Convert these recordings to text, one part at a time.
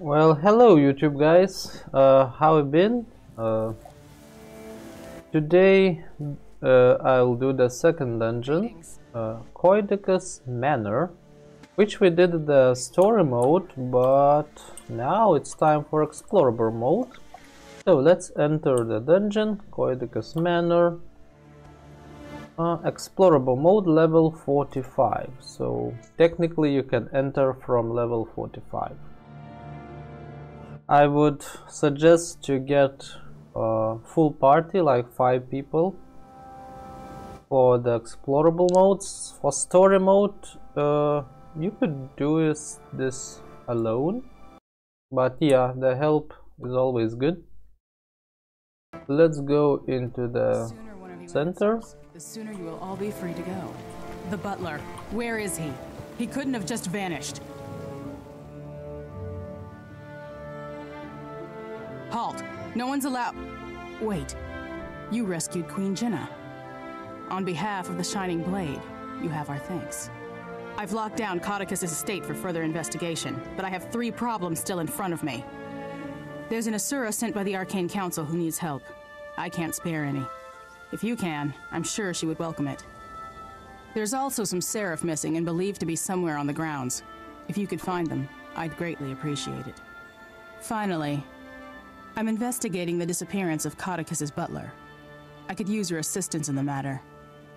Well, hello YouTube guys, how have you been? Today I'll do the second dungeon, Caudecus Manor, which we did the story mode, but now it's time for Explorable mode. So let's enter the dungeon, Caudecus Manor, Explorable mode level 45, so technically you can enter from level 45. I would suggest to get a full party, like 5 people, for the explorable modes. For story mode, you could do this alone, but yeah, the help is always good. Let's go into the center. The sooner you will all be free to go. The butler, where is he? He couldn't have just vanished. Halt! No one's allowed. Wait. You rescued Queen Jenna. On behalf of the Shining Blade, you have our thanks. I've locked down Caudecus' estate for further investigation, but I have 3 problems still in front of me. There's an asura sent by the Arcane Council who needs help. I can't spare any. If you can, I'm sure she would welcome it. There's also some seraph missing and believed to be somewhere on the grounds. If you could find them, I'd greatly appreciate it. Finally, I'm investigating the disappearance of Caudecus' butler. I could use your assistance in the matter.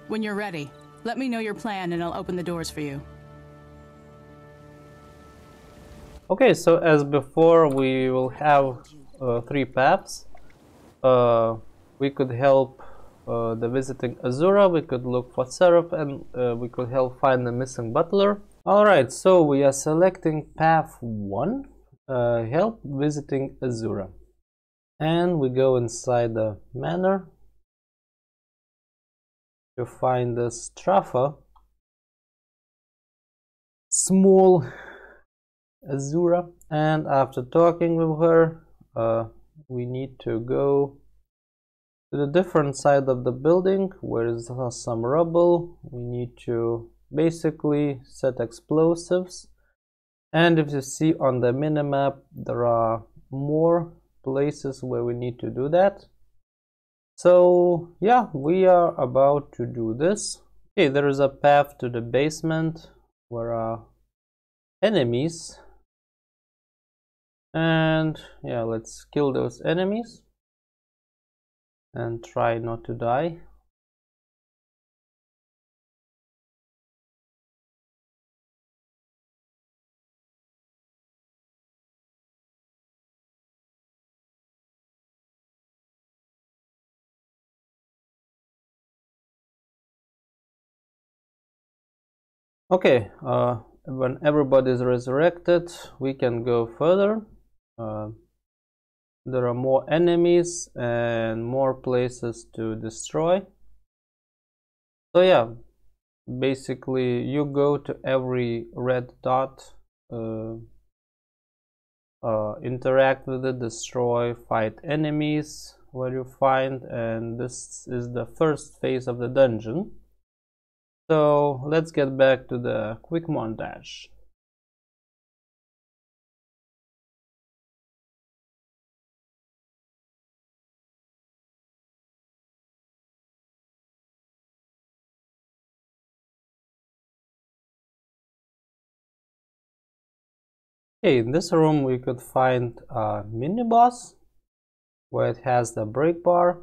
When you're ready, let me know your plan and I'll open the doors for you. Okay, so as before, we will have 3 paths. We could help the visiting asura, we could look for seraph, and we could help find the missing butler. Alright, so we are selecting path 1, help visiting asura. And we go inside the manor to find the Strafa, small asura, and after talking with her, we need to go to the different side of the building where there's some rubble. We need to basically set explosives, and if you see on the minimap, there are more places where we need to do that. So yeah, we are about to do this. Okay, there is a path to the basement where are enemies, and yeah, let's kill those enemies and try not to die. Okay, when everybody is resurrected, we can go further. There are more enemies and more places to destroy. So yeah, basically you go to every red dot, interact with it, destroy, fight enemies where you find, and this is the first phase of the dungeon. So let's get back to the quick montage. Okay, in this room we could find a mini boss where it has the break bar,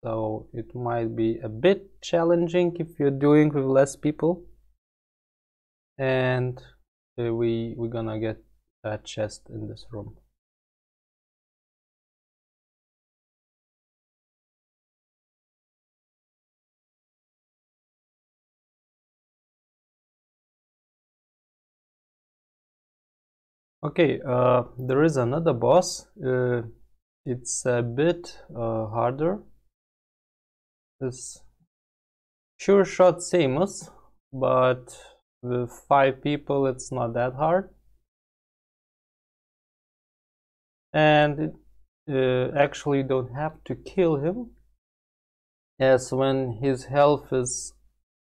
so it might be a bit challenging if you're doing with less people. And we're gonna get a chest in this room. Okay, there is another boss. It's a bit harder. It's sure shot Samus, but with 5 people it's not that hard. And actually don't have to kill him, as when his health is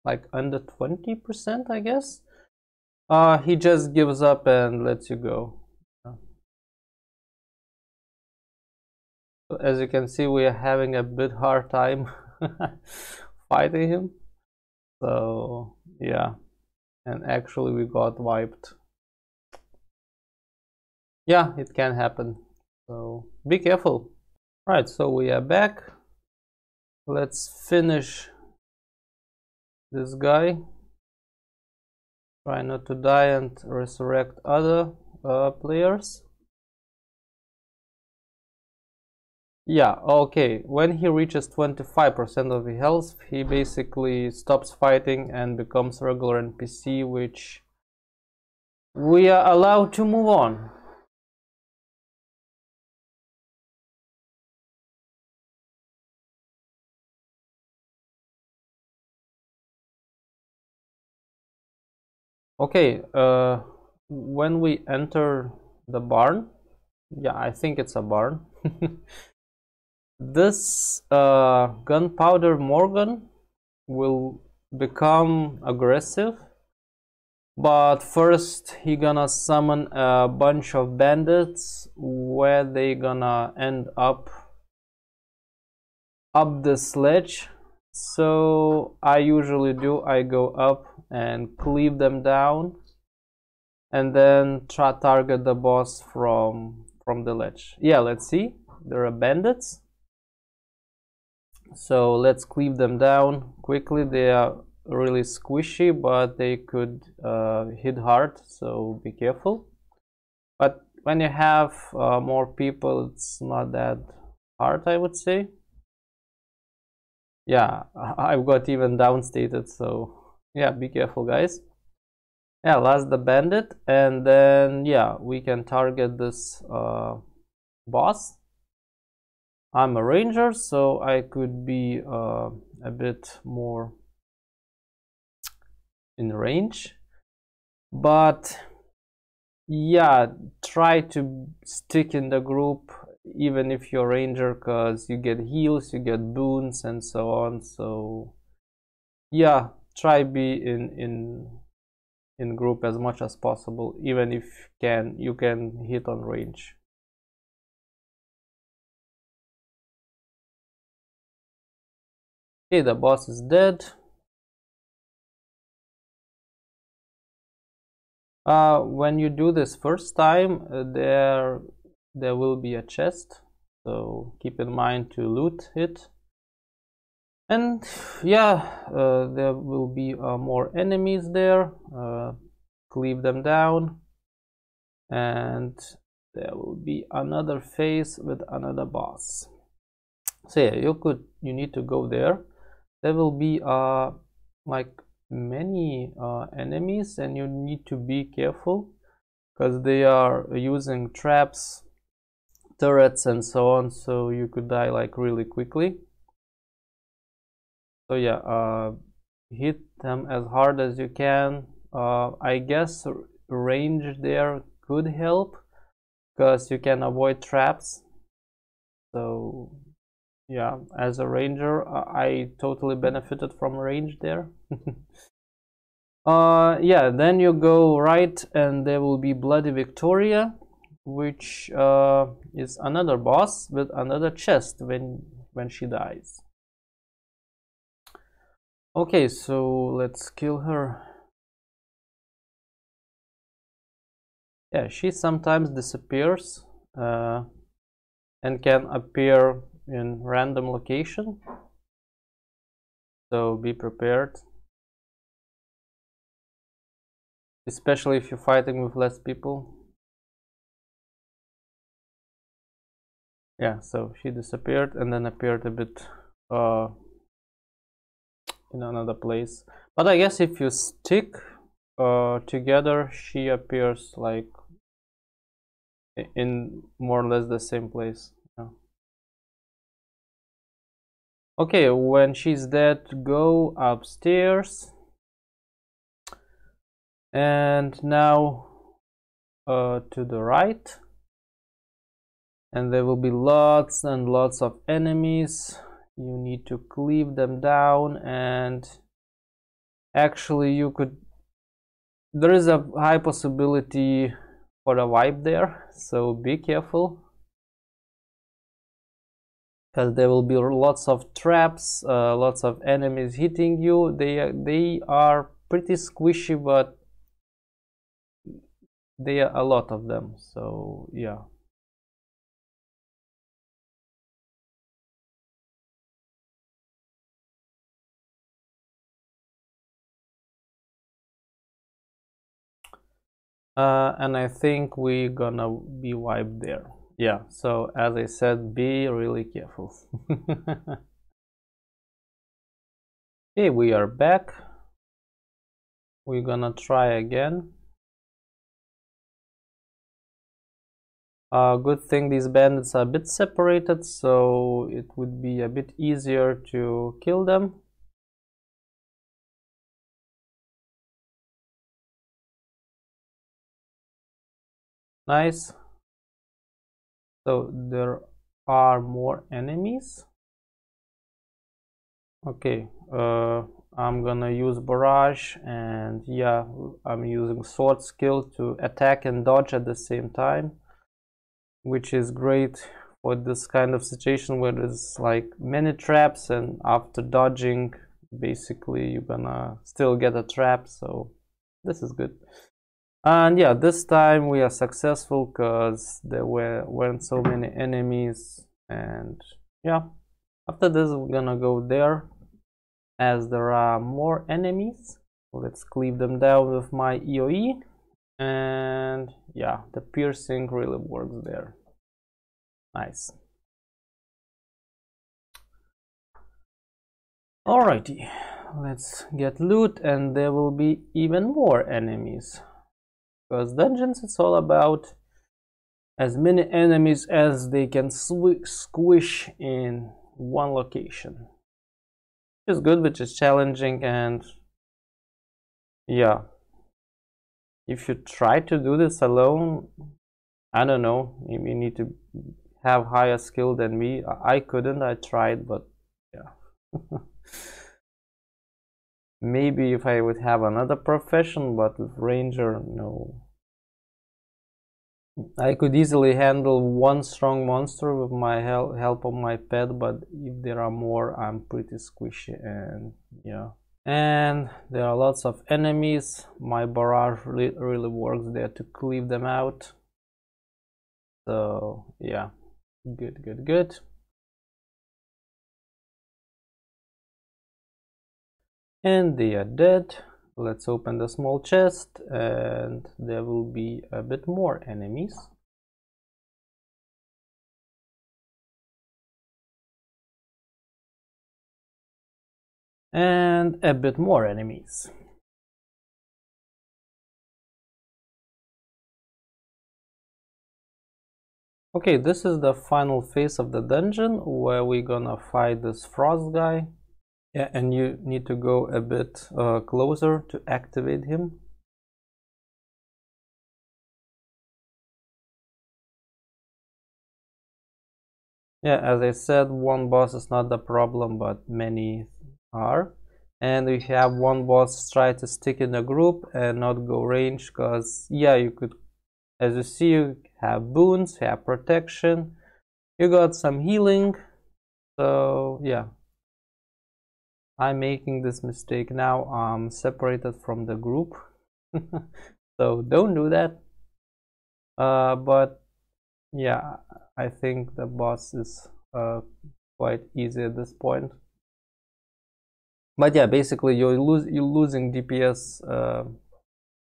like under 20%, I guess. He just gives up and lets you go. As you can see, we are having a bit hard time fighting him. So yeah, and actually we got wiped. Yeah, it can happen. So be careful. Right, so we are back. Let's finish this guy. Try not to die and resurrect other players. Yeah, okay. When he reaches 25% of the health, he basically stops fighting and becomes regular NPC, which we are allowed to move on. Okay, when we enter the barn, yeah, I think it's a barn. This Gunpowder Morgan will become aggressive, but first he gonna summon a bunch of bandits where they gonna end up the sledge. So I usually do, I go up and cleave them down and then try target the boss from the ledge. Yeah, let's see, there are bandits. So let's cleave them down quickly. They are really squishy, but they could hit hard, so be careful. But when you have more people, it's not that hard, I would say. Yeah, I've got even downstated, so yeah, be careful, guys. Yeah, last the bandit, and then yeah, we can target this boss. I'm a ranger, so I could be a bit more in range, but yeah, try to stick in the group even if you're ranger, because you get heals, you get boons and so on. So yeah, try be in group as much as possible, even if you can hit on range. Okay, the boss is dead. When you do this first time, there will be a chest, so keep in mind to loot it. And yeah, there will be more enemies there. Cleave them down, and there will be another phase with another boss. So yeah, you need to go there. There will be like many enemies, and you need to be careful because they are using traps, turrets and so on, so you could die like really quickly. So yeah, hit them as hard as you can. I guess range there could help because you can avoid traps. So yeah, as a ranger, I totally benefited from range there. Yeah, then you go right and there will be Bloody Victoria, which is another boss with another chest when she dies. Okay, so let's kill her. Yeah, she sometimes disappears and can appear in random location, so be prepared, especially if you're fighting with less people. Yeah, so she disappeared and then appeared a bit in another place, but I guess if you stick together, she appears like in more or less the same place. Yeah. Okay, when she's dead, go upstairs, and now to the right, and there will be lots and lots of enemies. You need to cleave them down, and actually there is a high possibility for a wipe there, so be careful. because there will be lots of traps, lots of enemies hitting you. They are pretty squishy, but there are a lot of them, so yeah. And I think we're gonna be wiped there. Yeah, so as I said, be really careful. Okay, we are back. We're gonna try again. Good thing these bandits are a bit separated, so it would be a bit easier to kill them. Nice. So there are more enemies. Okay, I'm gonna use barrage, and yeah, I'm using sword skill to attack and dodge at the same time, which is great for this kind of situation where there's like many traps, and after dodging basically you're gonna still get a trap, so this is good. And yeah, this time we are successful because there weren't so many enemies. And yeah, after this we're gonna go there, as there are more enemies. Let's cleave them down with my EOE, and yeah, the piercing really works there. Nice. Alrighty, let's get loot, and there will be even more enemies, because dungeons, it's all about as many enemies as they can squish in one location, which is good, which is challenging. And yeah, if you try to do this alone, I don't know, you need to have higher skill than me. I couldn't. I tried, but yeah. Maybe if I would have another profession, but with ranger, no. I could easily handle one strong monster with my help of my pet, but if there are more, I'm pretty squishy, and yeah. And there are lots of enemies. My barrage really works there to cleave them out. So yeah, good. And they are dead. Let's open the small chest, and there will be a bit more enemies. And a bit more enemies. Okay, this is the final phase of the dungeon where we're gonna fight this frost guy. Yeah, and you need to go a bit closer to activate him. Yeah, as I said, one boss is not the problem, but many are. And if you have one boss, try to stick in a group and not go range, because yeah, you could, as you see, you have boons, you have protection, you got some healing. So yeah, I'm making this mistake now. I'm separated from the group. So don't do that. But yeah, I think the boss is quite easy at this point. But yeah, basically you're losing DPS.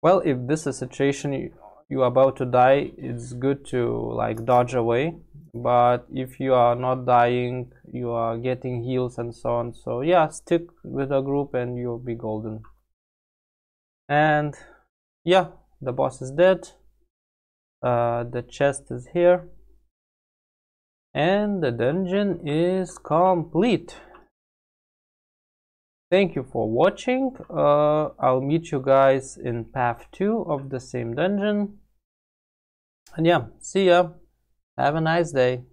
Well, if this is a situation you're about to die, it's good to like dodge away. But if you are not dying, you are getting heals and so on. So yeah, stick with a group and you'll be golden. And yeah, the boss is dead. The chest is here. And the dungeon is complete. Thank you for watching. I'll meet you guys in path 2 of the same dungeon. And yeah, see ya. Have a nice day.